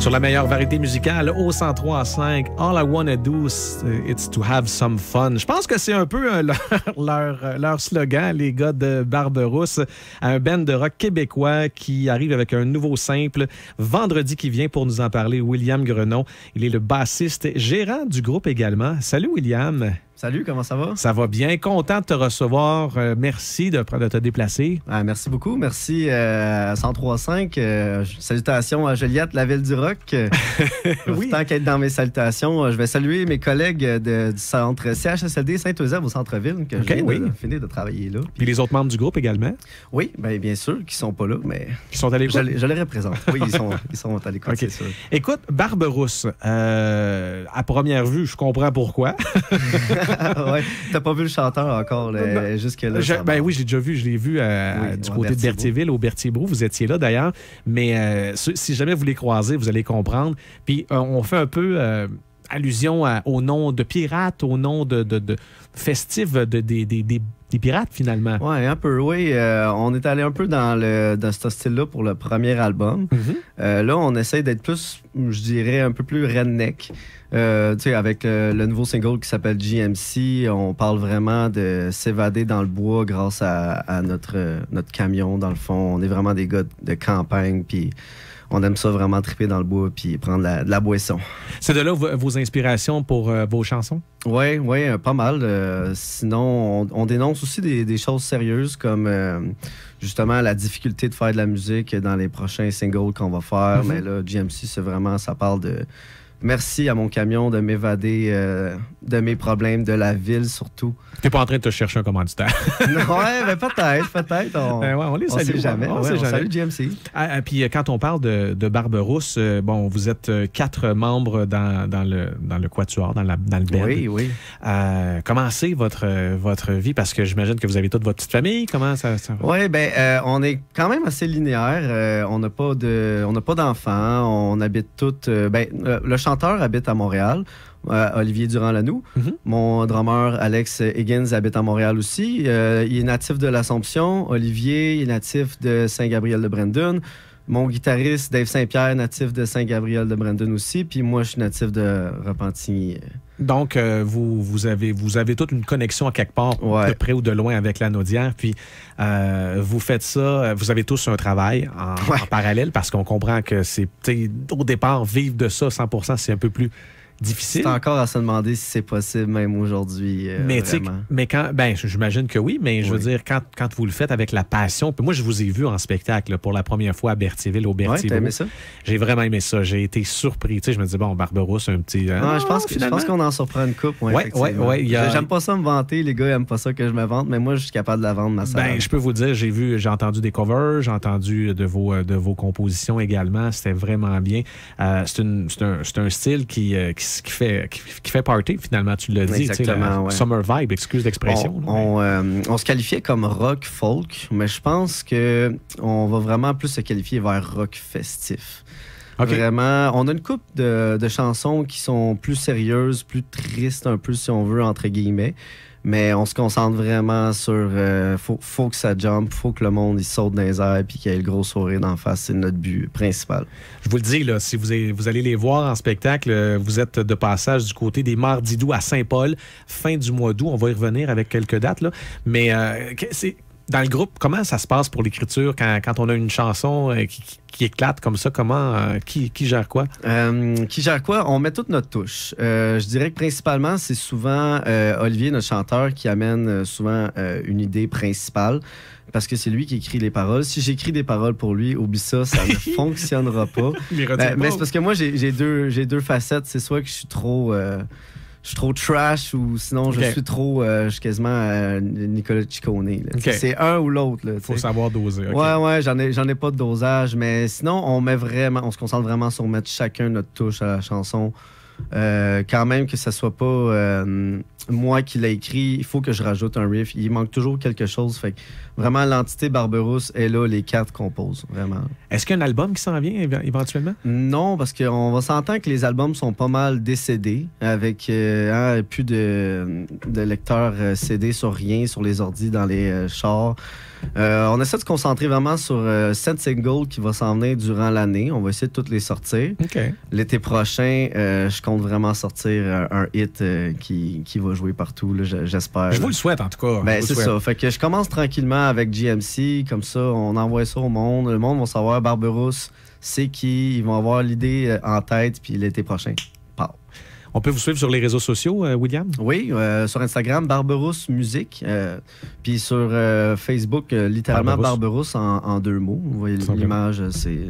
Sur la meilleure variété musicale au 103.5, All I Wanna Do, it's to have some fun. Je pense que c'est un peu leur slogan, les gars de Barberousse, un band de rock québécois qui arrive avec un nouveau simple vendredi qui vient pour nous en parler. William Grenon, il est le bassiste, gérant du groupe également. Salut William. Salut, comment ça va? Ça va bien. Content de te recevoir. Merci de te déplacer. Merci beaucoup. Merci à 103.5. Salutations à Joliette, la ville du rock. Oui. Tant qu'être dans mes salutations, je vais saluer mes collègues du centre CHSLD Saint-Eusèbe au centre-ville, que je viens de finir de travailler là. Puis les autres membres du groupe également? Oui, bien sûr, qui sont pas là, mais qui sont à l'écoute? Je les représente. Oui, ils sont à l'écoute, okay. C'est sûr. Écoute, Barberousse, à première vue, je comprends pourquoi. Ouais, t'as pas vu le chanteur encore jusque-là? Oui, j'ai déjà vu. Je l'ai vu du côté de Berthierville, au Berthier-Brou. Vous étiez là d'ailleurs. Mais si jamais vous les croisez, vous allez comprendre. Puis on fait un peu allusion au nom de pirate, au nom de festif des pirates, finalement. Oui, un peu, oui. On est allé un peu dans ce style-là pour le premier album. Mm-hmm. Là, on essaie d'être plus, je dirais, un peu plus redneck. Avec le nouveau single qui s'appelle GMC, on parle vraiment de s'évader dans le bois grâce à notre camion, dans le fond. On est vraiment des gars de campagne, puis on aime ça vraiment triper dans le bois puis prendre de la boisson. C'est de là vos inspirations pour vos chansons? Oui, pas mal. Sinon, on dénonce aussi des choses sérieuses comme justement la difficulté de faire de la musique dans les prochains singles qu'on va faire. Mm-hmm. Mais là, GMC, c'est vraiment, ça parle de... Merci à mon camion de m'évader de mes problèmes, de la ville surtout. T'es pas en train de te chercher un commanditaire? Ouais, mais peut-être. On les salue. On sait jamais. On salue GMC. Puis quand on parle de Barberousse, vous êtes 4 membres dans le quatuor, dans le band. Oui. Comment c'est votre vie? Parce que j'imagine que vous avez toute votre petite famille. Comment ça... Oui, on est quand même assez linéaire. On n'a pas d'enfants. On habite toutes... le chanteur habite à Montréal, Olivier Durand-Lanoux. Mm-hmm. Mon drummer, Alex Higgins, habite à Montréal aussi. Il est natif de l'Assomption. Olivier est natif de Saint-Gabriel-de-Brandon. Mon guitariste, Dave Saint-Pierre, natif de Saint-Gabriel-de-Brandon aussi. Puis moi, je suis natif de Repentigny. Donc, vous avez toute une connexion à quelque part, de près ou de loin avec la Naudière. Puis, vous faites ça, vous avez tous un travail en parallèle parce qu'on comprend que c'est, au départ, vivre de ça 100%, c'est un peu plus difficile. C'est encore à se demander si c'est possible, même aujourd'hui. Mais quand, j'imagine que oui, mais je veux dire, quand vous le faites avec la passion, puis moi, je vous ai vu en spectacle pour la première fois à Berthierville, au Berthier-Brou. T'as aimé ça? J'ai vraiment aimé ça. J'ai été surpris. Je me disais, Barberousse, un petit... je pense qu'on en surprend une coupe. J'aime pas ça me vanter. Les gars n'aiment pas ça que je me vante, mais moi, je suis capable de la vendre, ma sœur. Je peux vous dire, j'ai entendu des covers, j'ai entendu de vos compositions également. C'était vraiment bien. C'est un style qui fait party, finalement, tu l'as dit. Exactement, Summer vibe, excuse l'expression. On se qualifiait comme rock folk, mais je pense qu'on va vraiment plus se qualifier vers rock festif. Okay. Vraiment, on a une couple de chansons qui sont plus sérieuses, plus tristes un peu, si on veut, entre guillemets. Mais on se concentre vraiment sur faut que ça jump, faut que le monde il saute dans les airs puis qu'il y ait le gros sourire d'en face. C'est notre but principal. Je vous le dis, là, si vous allez les voir en spectacle, vous êtes de passage du côté des Mardis d'août à Saint-Paul, fin du mois d'août. On va y revenir avec quelques dates, là. Mais dans le groupe, comment ça se passe pour l'écriture quand on a une chanson qui éclate comme ça? Qui gère quoi? Qui gère quoi? On met toute notre touche. Je dirais que principalement, c'est souvent Olivier, notre chanteur, qui amène souvent une idée principale. Parce que c'est lui qui écrit les paroles. Si j'écris des paroles pour lui, oublie ça, ça ne fonctionnera pas. Mais c'est parce que moi, j'ai deux facettes. C'est soit que je suis trop trash ou sinon je suis trop... je suis quasiment Nicolas Ciccone. C'est un ou l'autre. Il faut savoir doser. Ouais, j'en ai pas de dosage. Mais sinon, on se concentre vraiment sur mettre chacun notre touche à la chanson. Quand même que ça soit pas moi qui l'ai écrit, il faut que je rajoute un riff. Il manque toujours quelque chose. Fait que vraiment, l'entité Barberousse est là, les 4 composent, vraiment. Est-ce qu'il y a un album qui s'en vient éventuellement? Non, parce qu'on va s'entendre que les albums sont pas mal décédés, avec plus de lecteurs CD sur rien, sur les ordis, dans les chars. On essaie de se concentrer vraiment sur 7 singles qui vont s'en venir durant l'année. On va essayer de toutes les sortir. Okay. L'été prochain, je compte vraiment sortir un hit qui va jouer partout, là, j'espère. Je vous le souhaite, en tout cas. Ben, c'est ça. Fait que je commence tranquillement avec GMC. Comme ça, on envoie ça au monde. Le monde va savoir Barberousse, c'est qui. Ils vont avoir l'idée en tête. Puis l'été prochain, pow. On peut vous suivre sur les réseaux sociaux, William? Oui, sur Instagram, Barberousse Musique. Puis sur Facebook, littéralement Barberousse en 2 mots. Vous voyez l'image, c'est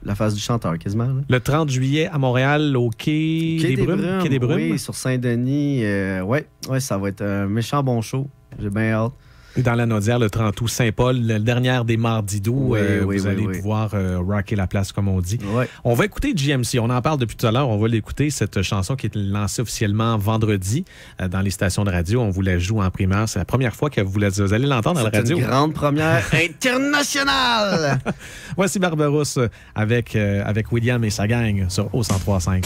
la face du chanteur quasiment. Là. Le 30 juillet à Montréal, au Quai des Brumes. Quai des Brumes. Oui, sur Saint-Denis. Ouais, ça va être un méchant bon show. J'ai bien hâte. Et dans la Naudière, le 30 août, Saint-Paul, la dernière des mardis d'août, vous allez pouvoir rocker la place, comme on dit. Ouais. On va écouter GMC. On en parle depuis tout à l'heure. On va l'écouter, cette chanson qui est lancée officiellement vendredi dans les stations de radio. On vous la joue en primeur. C'est la première fois que vous allez l'entendre à la radio. C'est une grande première internationale! Voici Barberousse avec William et sa gang sur O 103.5.